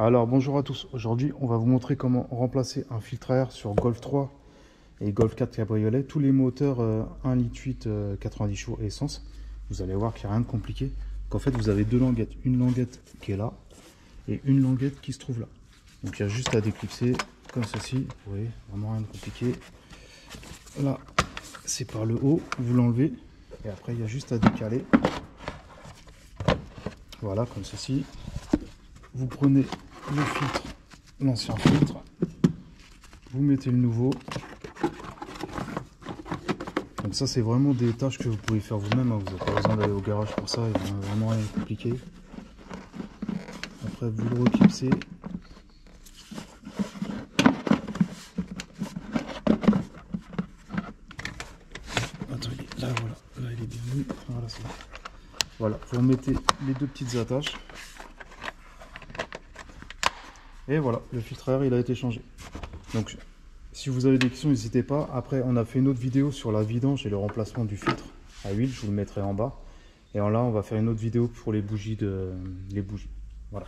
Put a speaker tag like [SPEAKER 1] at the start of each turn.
[SPEAKER 1] Alors bonjour à tous, aujourd'hui on va vous montrer comment remplacer un filtre à air sur Golf 3 et Golf 4 Cabriolet, tous les moteurs 1,8 litre 90 chevaux essence. Vous allez voir qu'il n'y a rien de compliqué, qu'en fait vous avez deux languettes, une languette qui est là et une languette qui se trouve là. Donc il y a juste à déclipser comme ceci, vous voyez, vraiment rien de compliqué. Là c'est par le haut, vous l'enlevez et après il y a juste à décaler. Voilà, comme ceci. Vous prenez le filtre, l'ancien filtre, vous mettez le nouveau. Donc ça c'est vraiment des tâches que vous pouvez faire vous-même, hein. Vous n'avez pas besoin d'aller au garage pour ça, il n'y a vraiment rien de compliqué. Après vous le reclipsez. Attendez, là voilà, là il est bien mis. Voilà, c'est bon. Voilà, vous remettez les deux petites attaches. Et voilà, le filtre à air il a été changé. Donc si vous avez des questions, n'hésitez pas. Après, on a fait une autre vidéo sur la vidange et le remplacement du filtre à huile. Je vous le mettrai en bas. Et là, on va faire une autre vidéo pour les bougies. Voilà.